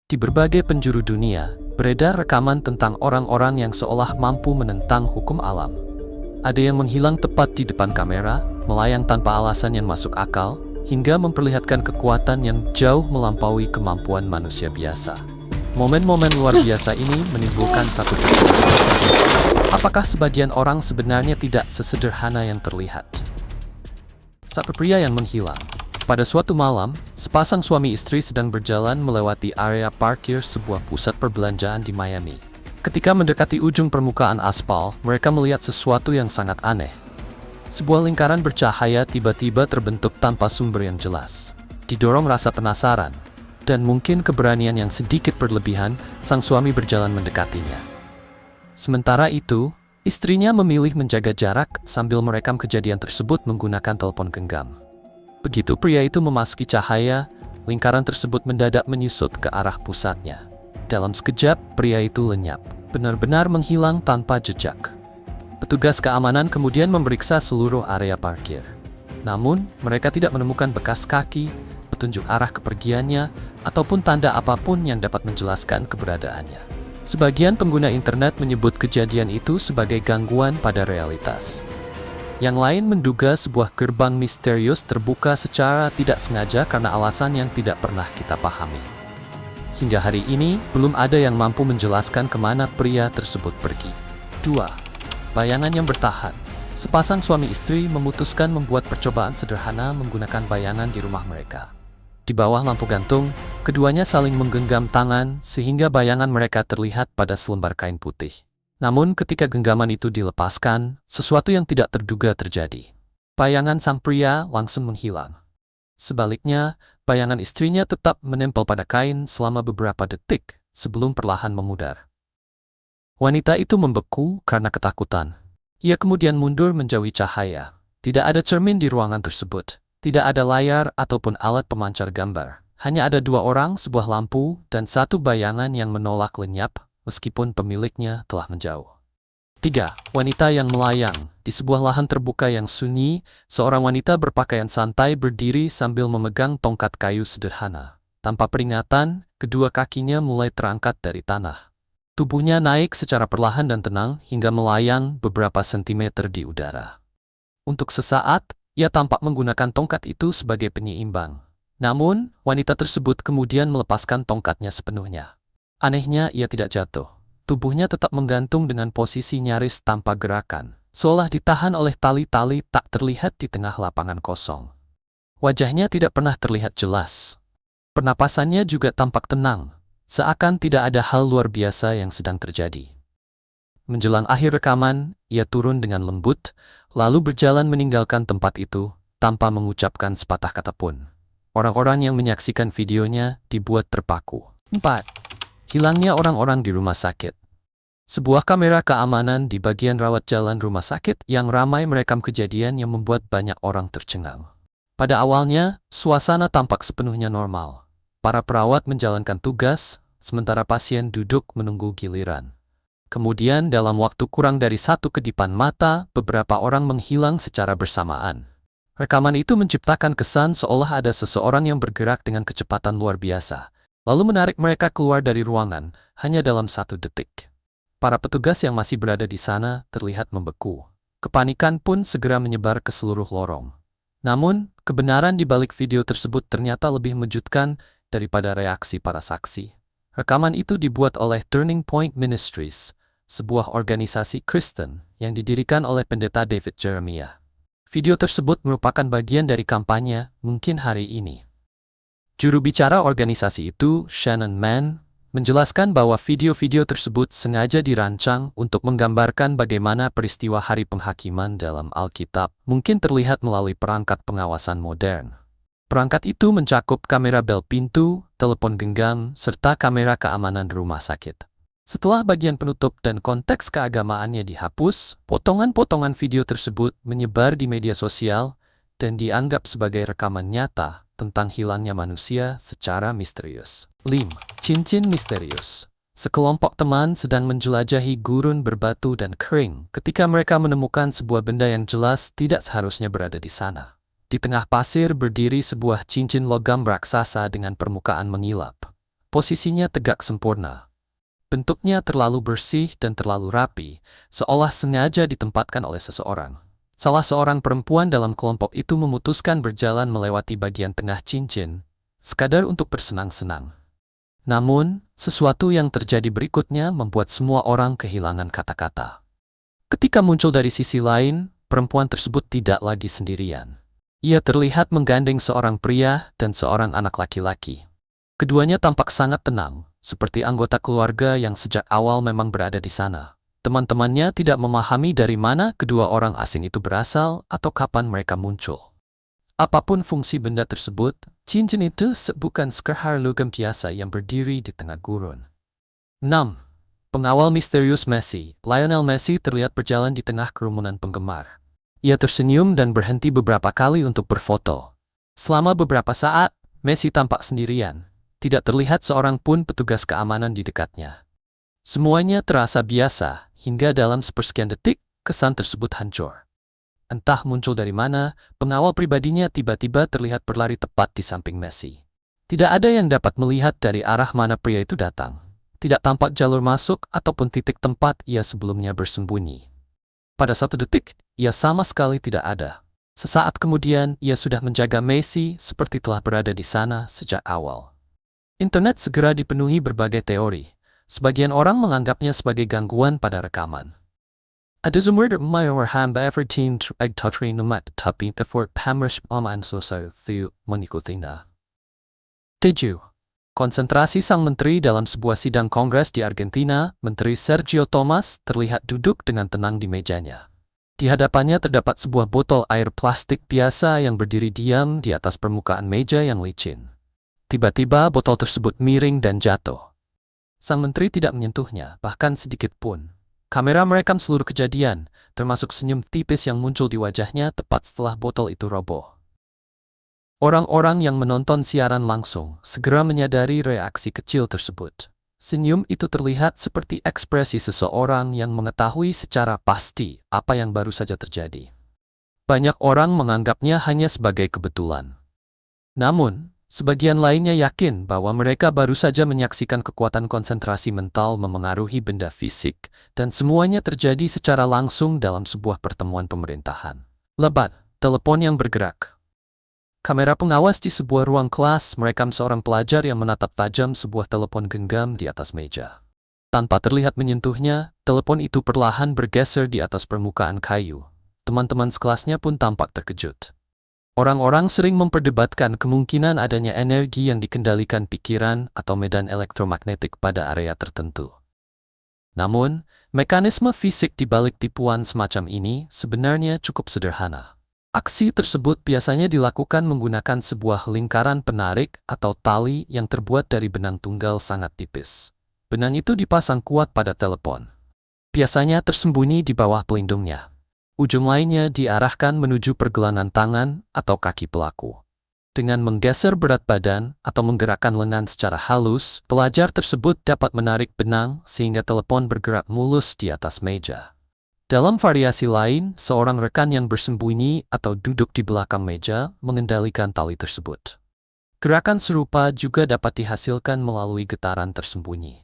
Di berbagai penjuru dunia, beredar rekaman tentang orang-orang yang seolah mampu menentang hukum alam. Ada yang menghilang tepat di depan kamera, melayang tanpa alasan yang masuk akal, hingga memperlihatkan kekuatan yang jauh melampaui kemampuan manusia biasa. Momen-momen luar biasa ini menimbulkan satu pertanyaan besar. Apakah sebagian orang sebenarnya tidak sesederhana yang terlihat? Satu pria yang menghilang. Pada suatu malam, sepasang suami istri sedang berjalan melewati area parkir sebuah pusat perbelanjaan di Miami. Ketika mendekati ujung permukaan aspal, mereka melihat sesuatu yang sangat aneh. Sebuah lingkaran bercahaya tiba-tiba terbentuk tanpa sumber yang jelas. Didorong rasa penasaran, dan mungkin keberanian yang sedikit berlebihan, sang suami berjalan mendekatinya. Sementara itu, istrinya memilih menjaga jarak sambil merekam kejadian tersebut menggunakan telepon genggam. Begitu pria itu memasuki cahaya, lingkaran tersebut mendadak menyusut ke arah pusatnya. Dalam sekejap, pria itu lenyap, benar-benar menghilang tanpa jejak. Petugas keamanan kemudian memeriksa seluruh area parkir. Namun, mereka tidak menemukan bekas kaki, petunjuk arah kepergiannya, ataupun tanda apapun yang dapat menjelaskan keberadaannya. Sebagian pengguna internet menyebut kejadian itu sebagai gangguan pada realitas. Yang lain menduga sebuah gerbang misterius terbuka secara tidak sengaja karena alasan yang tidak pernah kita pahami. Hingga hari ini, belum ada yang mampu menjelaskan kemana pria tersebut pergi. 2. Bayangan yang bertahan. Sepasang suami istri memutuskan membuat percobaan sederhana menggunakan bayangan di rumah mereka. Di bawah lampu gantung, keduanya saling menggenggam tangan sehingga bayangan mereka terlihat pada selembar kain putih. Namun ketika genggaman itu dilepaskan, sesuatu yang tidak terduga terjadi. Bayangan sang pria langsung menghilang. Sebaliknya, bayangan istrinya tetap menempel pada kain selama beberapa detik sebelum perlahan memudar. Wanita itu membeku karena ketakutan. Ia kemudian mundur menjauhi cahaya. Tidak ada cermin di ruangan tersebut. Tidak ada layar ataupun alat pemancar gambar. Hanya ada dua orang, sebuah lampu, dan satu bayangan yang menolak lenyap, meskipun pemiliknya telah menjauh. 3. Wanita yang melayang. Di sebuah lahan terbuka yang sunyi, seorang wanita berpakaian santai berdiri sambil memegang tongkat kayu sederhana. Tanpa peringatan, kedua kakinya mulai terangkat dari tanah. Tubuhnya naik secara perlahan dan tenang hingga melayang beberapa sentimeter di udara. Untuk sesaat, ia tampak menggunakan tongkat itu sebagai penyeimbang. Namun, wanita tersebut kemudian melepaskan tongkatnya sepenuhnya. Anehnya, ia tidak jatuh. Tubuhnya tetap menggantung dengan posisi nyaris tanpa gerakan, seolah ditahan oleh tali-tali tak terlihat di tengah lapangan kosong. Wajahnya tidak pernah terlihat jelas. Pernapasannya juga tampak tenang, seakan tidak ada hal luar biasa yang sedang terjadi. Menjelang akhir rekaman, ia turun dengan lembut, lalu berjalan meninggalkan tempat itu, tanpa mengucapkan sepatah kata pun. Orang-orang yang menyaksikan videonya dibuat terpaku. 4. Hilangnya orang-orang di rumah sakit. Sebuah kamera keamanan di bagian rawat jalan rumah sakit yang ramai merekam kejadian yang membuat banyak orang tercengang. Pada awalnya, suasana tampak sepenuhnya normal. Para perawat menjalankan tugas, sementara pasien duduk menunggu giliran. Kemudian dalam waktu kurang dari satu kedipan mata, beberapa orang menghilang secara bersamaan. Rekaman itu menciptakan kesan seolah ada seseorang yang bergerak dengan kecepatan luar biasa, lalu menarik mereka keluar dari ruangan, hanya dalam 1 detik. Para petugas yang masih berada di sana terlihat membeku. Kepanikan pun segera menyebar ke seluruh lorong. Namun, kebenaran di balik video tersebut ternyata lebih mengejutkan daripada reaksi para saksi. Rekaman itu dibuat oleh Turning Point Ministries, sebuah organisasi Kristen yang didirikan oleh pendeta David Jeremiah. Video tersebut merupakan bagian dari kampanye Mungkin Hari Ini. Juru bicara organisasi itu, Shannon Mann, menjelaskan bahwa video-video tersebut sengaja dirancang untuk menggambarkan bagaimana peristiwa hari penghakiman dalam Alkitab mungkin terlihat melalui perangkat pengawasan modern. Perangkat itu mencakup kamera bel pintu, telepon genggam, serta kamera keamanan rumah sakit. Setelah bagian penutup dan konteks keagamaannya dihapus, potongan-potongan video tersebut menyebar di media sosial dan dianggap sebagai rekaman nyata tentang hilangnya manusia secara misterius. 5. Cincin misterius. Sekelompok teman sedang menjelajahi gurun berbatu dan kering ketika mereka menemukan sebuah benda yang jelas tidak seharusnya berada di sana. Di tengah pasir berdiri sebuah cincin logam raksasa dengan permukaan mengilap. Posisinya tegak sempurna. Bentuknya terlalu bersih dan terlalu rapi, seolah sengaja ditempatkan oleh seseorang. Salah seorang perempuan dalam kelompok itu memutuskan berjalan melewati bagian tengah cincin, sekadar untuk bersenang-senang. Namun, sesuatu yang terjadi berikutnya membuat semua orang kehilangan kata-kata. Ketika muncul dari sisi lain, perempuan tersebut tidak lagi sendirian. Ia terlihat menggandeng seorang pria dan seorang anak laki-laki. Keduanya tampak sangat tenang, seperti anggota keluarga yang sejak awal memang berada di sana. Teman-temannya tidak memahami dari mana kedua orang asing itu berasal atau kapan mereka muncul. Apapun fungsi benda tersebut, cincin itu bukan sekehar logam biasa yang berdiri di tengah gurun. 6. Pengawal misterius Messi. Lionel Messi terlihat berjalan di tengah kerumunan penggemar. Ia tersenyum dan berhenti beberapa kali untuk berfoto. Selama beberapa saat, Messi tampak sendirian. Tidak terlihat seorang pun petugas keamanan di dekatnya. Semuanya terasa biasa, hingga dalam sepersekian detik, kesan tersebut hancur. Entah muncul dari mana, pengawal pribadinya tiba-tiba terlihat berlari tepat di samping Messi. Tidak ada yang dapat melihat dari arah mana pria itu datang. Tidak tampak jalur masuk ataupun titik tempat ia sebelumnya bersembunyi. Pada satu detik, ia sama sekali tidak ada. Sesaat kemudian, ia sudah menjaga Messi seperti telah berada di sana sejak awal. Internet segera dipenuhi berbagai teori. Sebagian orang menganggapnya sebagai gangguan pada rekaman. Ada sumber mayor hamba evertin agtatri numat tapi effort pamers oman society menikutinya. 7. Konsentrasi sang menteri dalam sebuah sidang kongres di Argentina, Menteri Sergio Thomas terlihat duduk dengan tenang di mejanya. Di hadapannya terdapat sebuah botol air plastik biasa yang berdiri diam di atas permukaan meja yang licin. Tiba-tiba botol tersebut miring dan jatuh. Sang menteri tidak menyentuhnya, bahkan sedikit pun. Kamera merekam seluruh kejadian, termasuk senyum tipis yang muncul di wajahnya tepat setelah botol itu roboh. Orang-orang yang menonton siaran langsung segera menyadari reaksi kecil tersebut. Senyum itu terlihat seperti ekspresi seseorang yang mengetahui secara pasti apa yang baru saja terjadi. Banyak orang menganggapnya hanya sebagai kebetulan. Namun, sebagian lainnya yakin bahwa mereka baru saja menyaksikan kekuatan konsentrasi mental memengaruhi benda fisik, dan semuanya terjadi secara langsung dalam sebuah pertemuan pemerintahan. Lebat, telepon yang bergerak. Kamera pengawas di sebuah ruang kelas merekam seorang pelajar yang menatap tajam sebuah telepon genggam di atas meja. Tanpa terlihat menyentuhnya, telepon itu perlahan bergeser di atas permukaan kayu. Teman-teman sekelasnya pun tampak terkejut. Orang-orang sering memperdebatkan kemungkinan adanya energi yang dikendalikan pikiran atau medan elektromagnetik pada area tertentu. Namun, mekanisme fisik di balik tipuan semacam ini sebenarnya cukup sederhana. Aksi tersebut biasanya dilakukan menggunakan sebuah lingkaran penarik atau tali yang terbuat dari benang tunggal sangat tipis. Benang itu dipasang kuat pada telepon. Biasanya tersembunyi di bawah pelindungnya. Ujung lainnya diarahkan menuju pergelangan tangan atau kaki pelaku. Dengan menggeser berat badan atau menggerakkan lengan secara halus, pelajar tersebut dapat menarik benang sehingga telepon bergerak mulus di atas meja. Dalam variasi lain, seorang rekan yang bersembunyi atau duduk di belakang meja mengendalikan tali tersebut. Gerakan serupa juga dapat dihasilkan melalui getaran tersembunyi.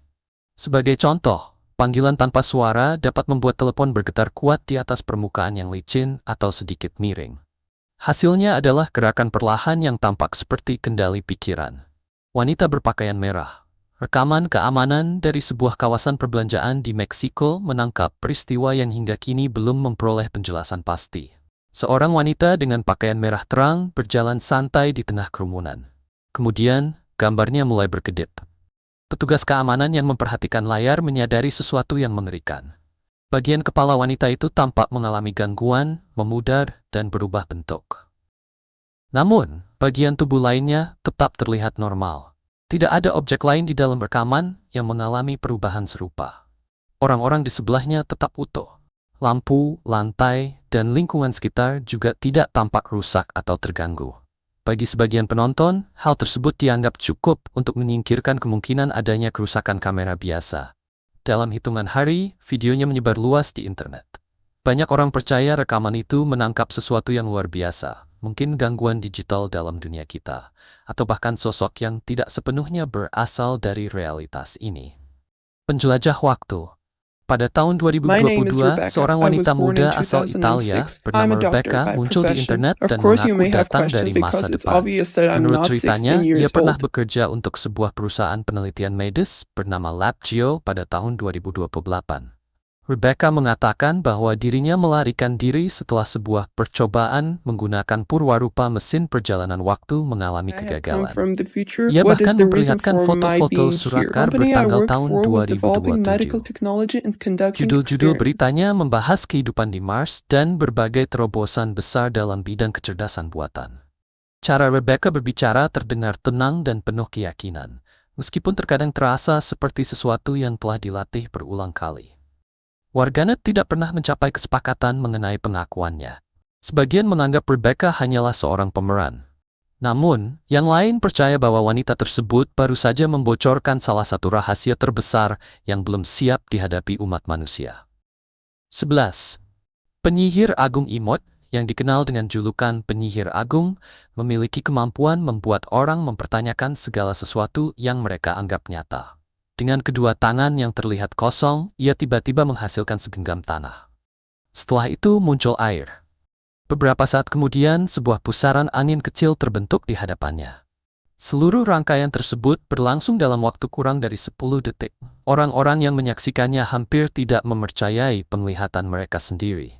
Sebagai contoh, panggilan tanpa suara dapat membuat telepon bergetar kuat di atas permukaan yang licin atau sedikit miring. Hasilnya adalah gerakan perlahan yang tampak seperti kendali pikiran. Wanita berpakaian merah. Rekaman keamanan dari sebuah kawasan perbelanjaan di Meksiko menangkap peristiwa yang hingga kini belum memperoleh penjelasan pasti. Seorang wanita dengan pakaian merah terang berjalan santai di tengah kerumunan. Kemudian, gambarnya mulai berkedip. Petugas keamanan yang memperhatikan layar menyadari sesuatu yang mengerikan. Bagian kepala wanita itu tampak mengalami gangguan, memudar, dan berubah bentuk. Namun, bagian tubuh lainnya tetap terlihat normal. Tidak ada objek lain di dalam rekaman yang mengalami perubahan serupa. Orang-orang di sebelahnya tetap utuh. Lampu, lantai, dan lingkungan sekitar juga tidak tampak rusak atau terganggu. Bagi sebagian penonton, hal tersebut dianggap cukup untuk menyingkirkan kemungkinan adanya kerusakan kamera biasa. Dalam hitungan hari, videonya menyebar luas di internet. Banyak orang percaya rekaman itu menangkap sesuatu yang luar biasa. mungkin gangguan digital dalam dunia kita, atau bahkan sosok yang tidak sepenuhnya berasal dari realitas ini. Penjelajah waktu. Pada tahun My name is 2022, Rebecca. seorang I was wanita born in muda asal Italia 2006. I'm bernama a doctor Rebecca by muncul di profession. internet Of dan course, you mengaku may have datang dari questions masa because it's depan. obvious that I'm Menurut not 16 ceritanya, ia years pernah old. bekerja untuk sebuah perusahaan penelitian medis bernama LabGeo pada tahun 2028. Rebecca mengatakan bahwa dirinya melarikan diri setelah sebuah percobaan menggunakan purwarupa mesin perjalanan waktu mengalami I have come kegagalan. from the future. Ia What is bahkan the reason memperlihatkan for my foto-foto being surat here? kar The company I bertanggal worked tahun for was developing medical 2027. technology and conducting Judul-judul experiments. beritanya membahas kehidupan di Mars dan berbagai terobosan besar dalam bidang kecerdasan buatan. Cara Rebecca berbicara terdengar tenang dan penuh keyakinan, meskipun terkadang terasa seperti sesuatu yang telah dilatih berulang kali. Warganet tidak pernah mencapai kesepakatan mengenai pengakuannya. Sebagian menganggap Rebecca hanyalah seorang pemeran. Namun, yang lain percaya bahwa wanita tersebut baru saja membocorkan salah satu rahasia terbesar yang belum siap dihadapi umat manusia. 11. Penyihir Agung Imhotep, yang dikenal dengan julukan Penyihir Agung, memiliki kemampuan membuat orang mempertanyakan segala sesuatu yang mereka anggap nyata. Dengan kedua tangan yang terlihat kosong, ia tiba-tiba menghasilkan segenggam tanah. Setelah itu muncul air. Beberapa saat kemudian, sebuah pusaran angin kecil terbentuk di hadapannya. Seluruh rangkaian tersebut berlangsung dalam waktu kurang dari 10 detik. Orang-orang yang menyaksikannya hampir tidak mempercayai penglihatan mereka sendiri.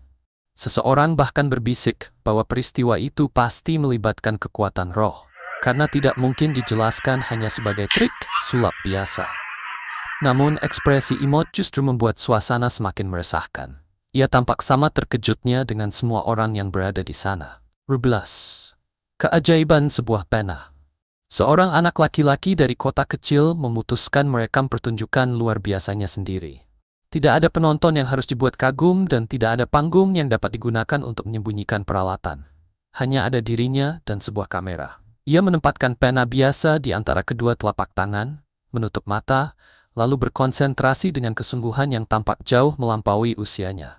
Seseorang bahkan berbisik bahwa peristiwa itu pasti melibatkan kekuatan roh, karena tidak mungkin dijelaskan hanya sebagai trik sulap biasa. Namun ekspresi Imhotep justru membuat suasana semakin meresahkan. Ia tampak sama terkejutnya dengan semua orang yang berada di sana. 12. Keajaiban sebuah pena. Seorang anak laki-laki dari kota kecil memutuskan merekam pertunjukan luar biasanya sendiri. Tidak ada penonton yang harus dibuat kagum dan tidak ada panggung yang dapat digunakan untuk menyembunyikan peralatan. Hanya ada dirinya dan sebuah kamera. Ia menempatkan pena biasa di antara kedua telapak tangan, menutup mata, lalu berkonsentrasi dengan kesungguhan yang tampak jauh melampaui usianya.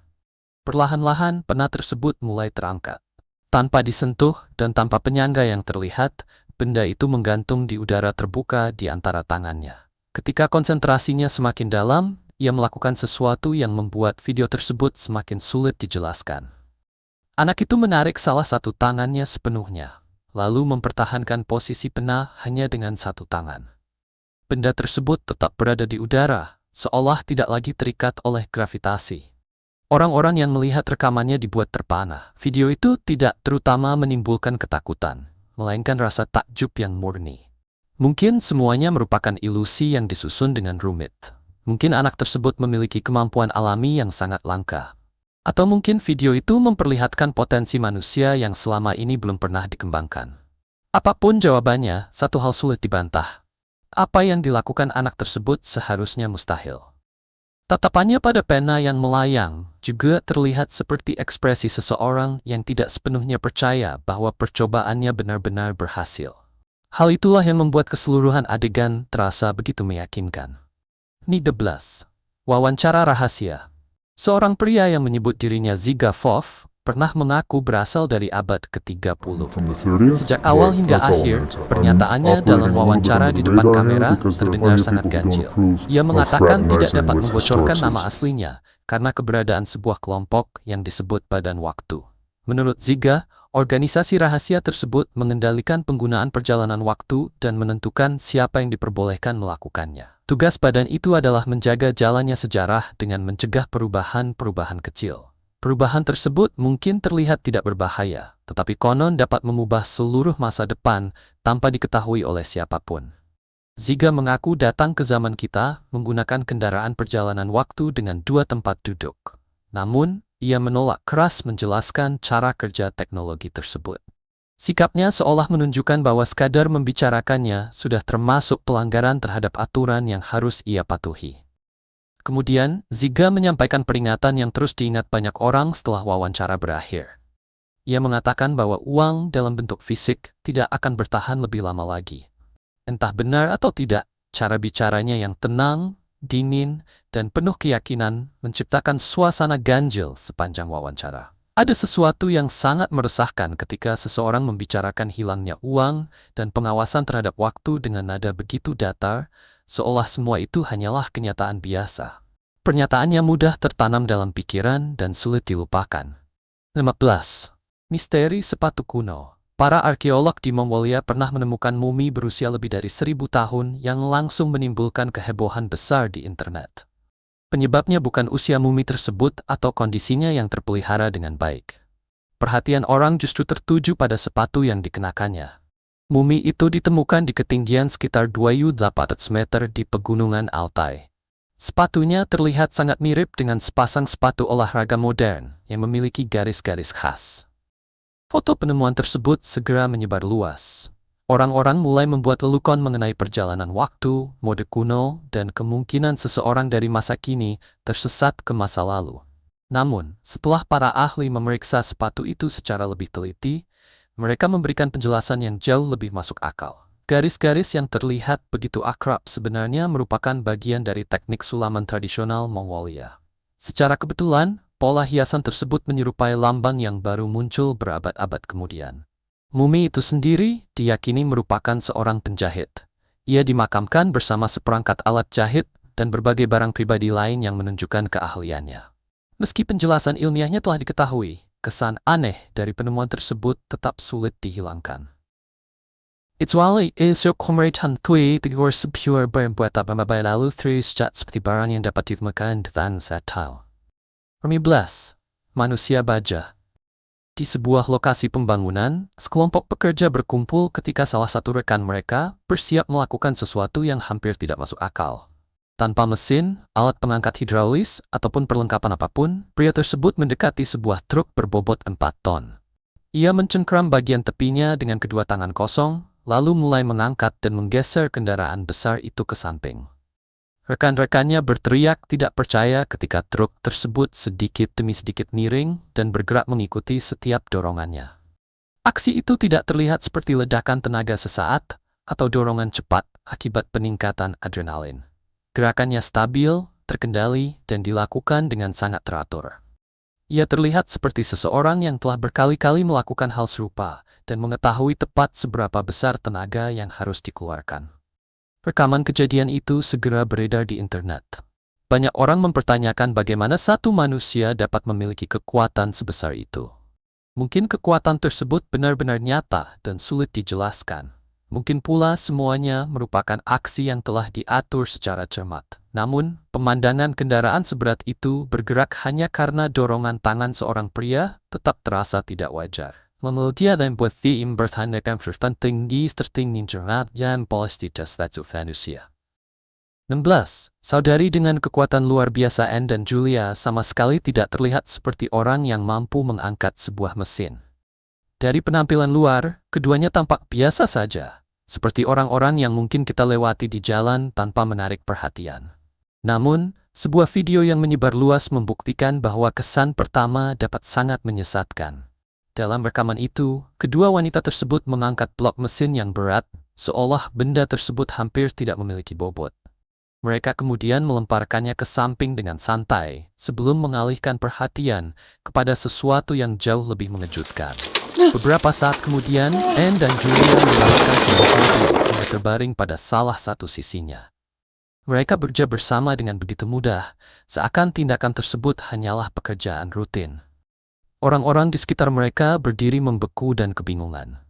Perlahan-lahan pena tersebut mulai terangkat. Tanpa disentuh dan tanpa penyangga yang terlihat, benda itu menggantung di udara terbuka di antara tangannya. Ketika konsentrasinya semakin dalam, ia melakukan sesuatu yang membuat video tersebut semakin sulit dijelaskan. Anak itu menarik salah satu tangannya sepenuhnya, lalu mempertahankan posisi pena hanya dengan satu tangan. Benda tersebut tetap berada di udara, seolah tidak lagi terikat oleh gravitasi. Orang-orang yang melihat rekamannya dibuat terpana. Video itu tidak terutama menimbulkan ketakutan, melainkan rasa takjub yang murni. Mungkin semuanya merupakan ilusi yang disusun dengan rumit. Mungkin anak tersebut memiliki kemampuan alami yang sangat langka. Atau mungkin video itu memperlihatkan potensi manusia yang selama ini belum pernah dikembangkan. Apapun jawabannya, satu hal sulit dibantah. Apa yang dilakukan anak tersebut seharusnya mustahil. Tatapannya pada pena yang melayang juga terlihat seperti ekspresi seseorang yang tidak sepenuhnya percaya bahwa percobaannya benar-benar berhasil. Hal itulah yang membuat keseluruhan adegan terasa begitu meyakinkan. 12. Wawancara rahasia. Seorang pria yang menyebut dirinya Zyga Fof pernah mengaku berasal dari abad ke-30. Sejak awal hingga akhir, pernyataannya dalam wawancara di depan kamera terdengar sangat ganjil. Ia mengatakan tidak dapat membocorkan nama aslinya karena keberadaan sebuah kelompok yang disebut Badan Waktu. Menurut Zyga, organisasi rahasia tersebut mengendalikan penggunaan perjalanan waktu dan menentukan siapa yang diperbolehkan melakukannya. Tugas badan itu adalah menjaga jalannya sejarah dengan mencegah perubahan-perubahan kecil. Perubahan tersebut mungkin terlihat tidak berbahaya, tetapi konon dapat mengubah seluruh masa depan tanpa diketahui oleh siapapun. Zyga mengaku datang ke zaman kita menggunakan kendaraan perjalanan waktu dengan 2 tempat duduk. Namun, ia menolak keras menjelaskan cara kerja teknologi tersebut. Sikapnya seolah menunjukkan bahwa sekadar membicarakannya sudah termasuk pelanggaran terhadap aturan yang harus ia patuhi. Kemudian, Zyga menyampaikan peringatan yang terus diingat banyak orang setelah wawancara berakhir. Ia mengatakan bahwa uang dalam bentuk fisik tidak akan bertahan lebih lama lagi. Entah benar atau tidak, cara bicaranya yang tenang, dingin, dan penuh keyakinan menciptakan suasana ganjil sepanjang wawancara. Ada sesuatu yang sangat meresahkan ketika seseorang membicarakan hilangnya uang dan pengawasan terhadap waktu dengan nada begitu datar, seolah semua itu hanyalah kenyataan biasa. Pernyataannya mudah tertanam dalam pikiran dan sulit dilupakan. 15. Misteri sepatu kuno. Para arkeolog di Mongolia pernah menemukan mumi berusia lebih dari 1000 tahun yang langsung menimbulkan kehebohan besar di internet. Penyebabnya bukan usia mumi tersebut atau kondisinya yang terpelihara dengan baik. Perhatian orang justru tertuju pada sepatu yang dikenakannya. Mumi itu ditemukan di ketinggian sekitar 2.800 meter di pegunungan Altai. Sepatunya terlihat sangat mirip dengan sepasang sepatu olahraga modern yang memiliki garis-garis khas. Foto penemuan tersebut segera menyebar luas. Orang-orang mulai membuat lelukon mengenai perjalanan waktu, mode kuno, dan kemungkinan seseorang dari masa kini tersesat ke masa lalu. Namun, setelah para ahli memeriksa sepatu itu secara lebih teliti, mereka memberikan penjelasan yang jauh lebih masuk akal. Garis-garis yang terlihat begitu akrab sebenarnya merupakan bagian dari teknik sulaman tradisional Mongolia. Secara kebetulan, pola hiasan tersebut menyerupai lambang yang baru muncul berabad-abad kemudian. Mumi itu sendiri diyakini merupakan seorang penjahit. Ia dimakamkan bersama seperangkat alat jahit dan berbagai barang pribadi lain yang menunjukkan keahliannya. Meski penjelasan ilmiahnya telah diketahui, kesan aneh dari penemuan tersebut tetap sulit dihilangkan. Ituali isu komeritan kui tigur sepure berbuat apa lalu tris jat seperti barang yang dapat ditemukan dan satal. 15. Manusia baja. Di sebuah lokasi pembangunan, sekelompok pekerja berkumpul ketika salah satu rekan mereka bersiap melakukan sesuatu yang hampir tidak masuk akal. Tanpa mesin, alat pengangkat hidraulis, ataupun perlengkapan apapun, pria tersebut mendekati sebuah truk berbobot 4 ton. Ia mencengkram bagian tepinya dengan kedua tangan kosong, lalu mulai mengangkat dan menggeser kendaraan besar itu ke samping. Rekan-rekannya berteriak tidak percaya ketika truk tersebut sedikit demi sedikit miring dan bergerak mengikuti setiap dorongannya. Aksi itu tidak terlihat seperti ledakan tenaga sesaat atau dorongan cepat akibat peningkatan adrenalin. Gerakannya stabil, terkendali, dan dilakukan dengan sangat teratur. Ia terlihat seperti seseorang yang telah berkali-kali melakukan hal serupa dan mengetahui tepat seberapa besar tenaga yang harus dikeluarkan. Rekaman kejadian itu segera beredar di internet. Banyak orang mempertanyakan bagaimana satu manusia dapat memiliki kekuatan sebesar itu. Mungkin kekuatan tersebut benar-benar nyata dan sulit dijelaskan. Mungkin pula semuanya merupakan aksi yang telah diatur secara cermat. Namun, pemandangan kendaraan seberat itu bergerak hanya karena dorongan tangan seorang pria tetap terasa tidak wajar. Memeltia dan buat tim bertandaikan tertinggi internet yang polistitas statu manusia. 16. Saudari dengan kekuatan luar biasa Anne dan Julia sama sekali tidak terlihat seperti orang yang mampu mengangkat sebuah mesin. Dari penampilan luar, keduanya tampak biasa saja, seperti orang-orang yang mungkin kita lewati di jalan tanpa menarik perhatian. Namun, sebuah video yang menyebar luas membuktikan bahwa kesan pertama dapat sangat menyesatkan. Dalam rekaman itu, kedua wanita tersebut mengangkat blok mesin yang berat, seolah benda tersebut hampir tidak memiliki bobot. Mereka kemudian melemparkannya ke samping dengan santai, sebelum mengalihkan perhatian kepada sesuatu yang jauh lebih mengejutkan. Beberapa saat kemudian, Anne dan Julia mengalihkan sebuah mobil yang terbaring pada salah satu sisinya. Mereka bekerja bersama dengan begitu mudah, seakan tindakan tersebut hanyalah pekerjaan rutin. Orang-orang di sekitar mereka berdiri membeku dan kebingungan.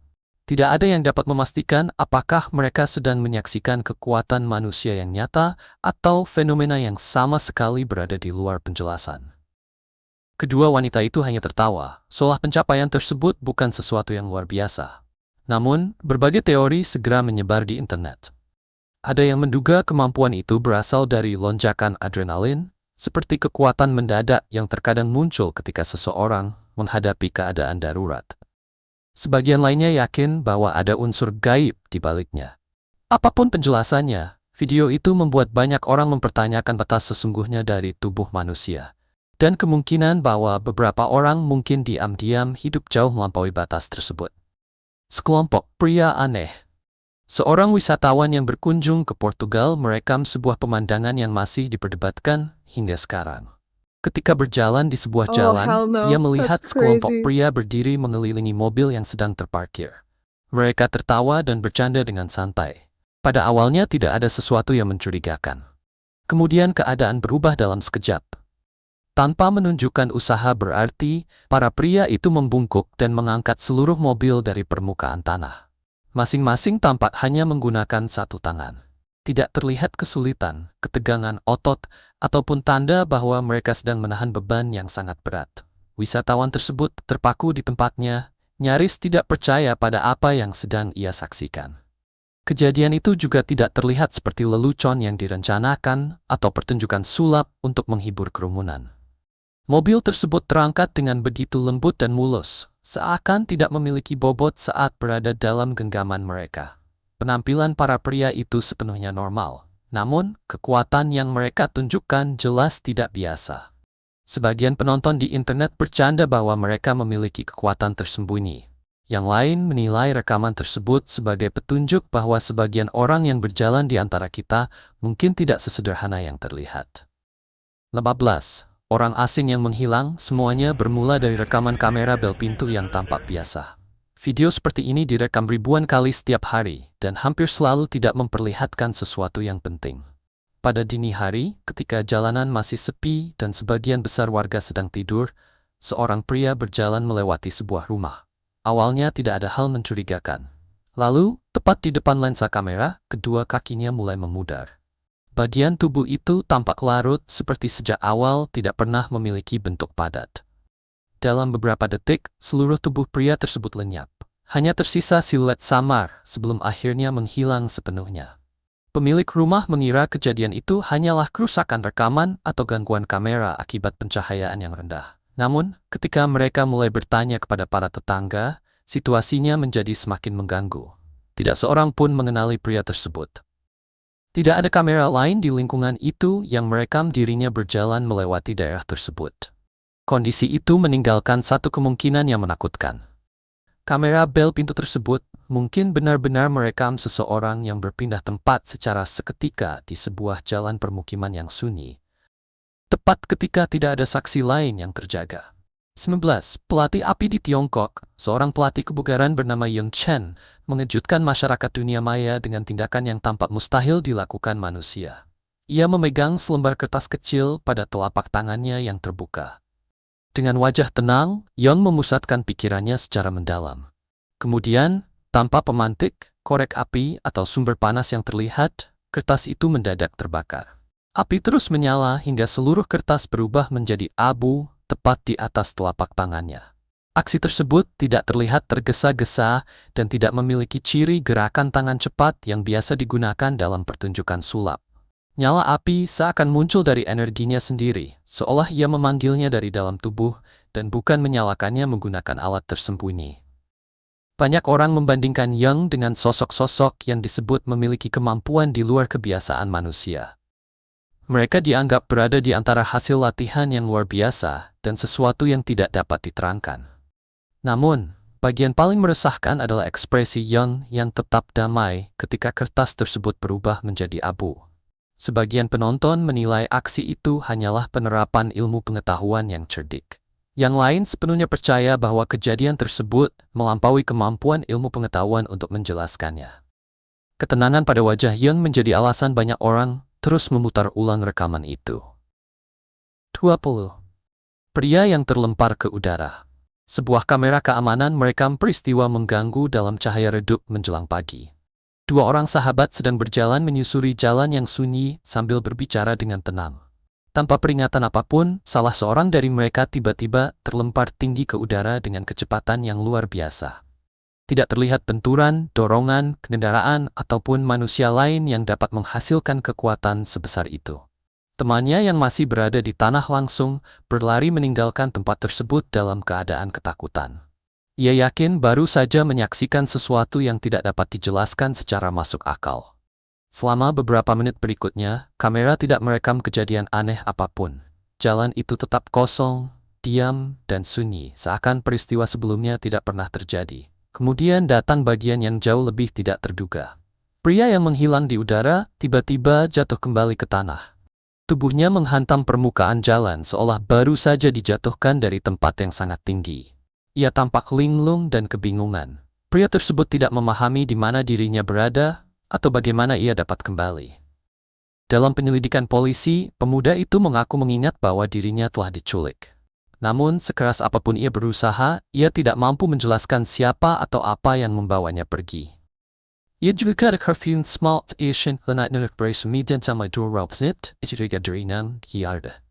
Tidak ada yang dapat memastikan apakah mereka sedang menyaksikan kekuatan manusia yang nyata atau fenomena yang sama sekali berada di luar penjelasan. Kedua wanita itu hanya tertawa, seolah pencapaian tersebut bukan sesuatu yang luar biasa. Namun, berbagai teori segera menyebar di internet. Ada yang menduga kemampuan itu berasal dari lonjakan adrenalin, seperti kekuatan mendadak yang terkadang muncul ketika seseorang menghadapi keadaan darurat. Sebagian lainnya yakin bahwa ada unsur gaib di baliknya. Apapun penjelasannya, video itu membuat banyak orang mempertanyakan batas sesungguhnya dari tubuh manusia. Dan kemungkinan bahwa beberapa orang mungkin diam-diam hidup jauh melampaui batas tersebut. Sekelompok pria aneh. Seorang wisatawan yang berkunjung ke Portugal merekam sebuah pemandangan yang masih diperdebatkan hingga sekarang. Ketika berjalan di sebuah Oh, jalan, hell no. ia melihat That's sekelompok crazy. pria berdiri mengelilingi mobil yang sedang terparkir. Mereka tertawa dan bercanda dengan santai. Pada awalnya tidak ada sesuatu yang mencurigakan. Kemudian keadaan berubah dalam sekejap. Tanpa menunjukkan usaha berarti, para pria itu membungkuk dan mengangkat seluruh mobil dari permukaan tanah. Masing-masing tampak hanya menggunakan satu tangan. Tidak terlihat kesulitan, ketegangan otot, ataupun tanda bahwa mereka sedang menahan beban yang sangat berat. Wisatawan tersebut terpaku di tempatnya, nyaris tidak percaya pada apa yang sedang ia saksikan. Kejadian itu juga tidak terlihat seperti lelucon yang direncanakan atau pertunjukan sulap untuk menghibur kerumunan. Mobil tersebut terangkat dengan begitu lembut dan mulus, seakan tidak memiliki bobot saat berada dalam genggaman mereka. Penampilan para pria itu sepenuhnya normal, namun kekuatan yang mereka tunjukkan jelas tidak biasa. Sebagian penonton di internet bercanda bahwa mereka memiliki kekuatan tersembunyi. Yang lain menilai rekaman tersebut sebagai petunjuk bahwa sebagian orang yang berjalan di antara kita mungkin tidak sesederhana yang terlihat. 15. Orang asing yang menghilang, semuanya bermula dari rekaman kamera bel pintu yang tampak biasa. Video seperti ini direkam ribuan kali setiap hari, dan hampir selalu tidak memperlihatkan sesuatu yang penting. Pada dini hari, ketika jalanan masih sepi dan sebagian besar warga sedang tidur, seorang pria berjalan melewati sebuah rumah. Awalnya tidak ada hal mencurigakan. Lalu, tepat di depan lensa kamera, kedua kakinya mulai memudar. Bagian tubuh itu tampak larut seperti sejak awal tidak pernah memiliki bentuk padat. Dalam beberapa detik, seluruh tubuh pria tersebut lenyap. Hanya tersisa siluet samar sebelum akhirnya menghilang sepenuhnya. Pemilik rumah mengira kejadian itu hanyalah kerusakan rekaman atau gangguan kamera akibat pencahayaan yang rendah. Namun, ketika mereka mulai bertanya kepada para tetangga, situasinya menjadi semakin mengganggu. Tidak seorang pun mengenali pria tersebut. Tidak ada kamera lain di lingkungan itu yang merekam dirinya berjalan melewati daerah tersebut. Kondisi itu meninggalkan satu kemungkinan yang menakutkan. Kamera bel pintu tersebut mungkin benar-benar merekam seseorang yang berpindah tempat secara seketika di sebuah jalan permukiman yang sunyi. Tepat ketika tidak ada saksi lain yang terjaga. 19. Pelatih api di Tiongkok, seorang pelatih kebugaran bernama Yung Chen, mengejutkan masyarakat dunia maya dengan tindakan yang tampak mustahil dilakukan manusia. Ia memegang selembar kertas kecil pada telapak tangannya yang terbuka. Dengan wajah tenang, Yung memusatkan pikirannya secara mendalam. Kemudian, tanpa pemantik, korek api atau sumber panas yang terlihat, kertas itu mendadak terbakar. Api terus menyala hingga seluruh kertas berubah menjadi abu tepat di atas telapak tangannya. Aksi tersebut tidak terlihat tergesa-gesa dan tidak memiliki ciri gerakan tangan cepat yang biasa digunakan dalam pertunjukan sulap. Nyala api seakan muncul dari energinya sendiri, seolah ia memanggilnya dari dalam tubuh dan bukan menyalakannya menggunakan alat tersembunyi. Banyak orang membandingkan Yung dengan sosok-sosok yang disebut memiliki kemampuan di luar kebiasaan manusia. Mereka dianggap berada di antara hasil latihan yang luar biasa dan sesuatu yang tidak dapat diterangkan. Namun, bagian paling meresahkan adalah ekspresi Yung yang tetap damai ketika kertas tersebut berubah menjadi abu. Sebagian penonton menilai aksi itu hanyalah penerapan ilmu pengetahuan yang cerdik. Yang lain sepenuhnya percaya bahwa kejadian tersebut melampaui kemampuan ilmu pengetahuan untuk menjelaskannya. Ketenangan pada wajah Yung menjadi alasan banyak orang terus memutar ulang rekaman itu. 20. Pria yang terlempar ke udara. Sebuah kamera keamanan merekam peristiwa mengganggu dalam cahaya redup menjelang pagi. Dua orang sahabat sedang berjalan menyusuri jalan yang sunyi sambil berbicara dengan tenang. Tanpa peringatan apapun, salah seorang dari mereka tiba-tiba terlempar tinggi ke udara dengan kecepatan yang luar biasa. Tidak terlihat benturan, dorongan, kendaraan, ataupun manusia lain yang dapat menghasilkan kekuatan sebesar itu. Temannya yang masih berada di tanah langsung berlari meninggalkan tempat tersebut dalam keadaan ketakutan. Ia yakin baru saja menyaksikan sesuatu yang tidak dapat dijelaskan secara masuk akal. Selama beberapa menit berikutnya, kamera tidak merekam kejadian aneh apapun. Jalan itu tetap kosong, diam, dan sunyi, seakan peristiwa sebelumnya tidak pernah terjadi. Kemudian datang bagian yang jauh lebih tidak terduga. Pria yang menghilang di udara tiba-tiba jatuh kembali ke tanah. Tubuhnya menghantam permukaan jalan seolah baru saja dijatuhkan dari tempat yang sangat tinggi. Ia tampak linglung dan kebingungan. Pria tersebut tidak memahami di mana dirinya berada atau bagaimana ia dapat kembali. Dalam penyelidikan polisi, pemuda itu mengaku mengingat bahwa dirinya telah diculik. Namun, sekeras apapun ia berusaha, ia tidak mampu menjelaskan siapa atau apa yang membawanya pergi. Ia juga terkhawatir smart Asian Planet Nerd Brace Medan sama Dura Snit, itu juga dari Nan Hiarda.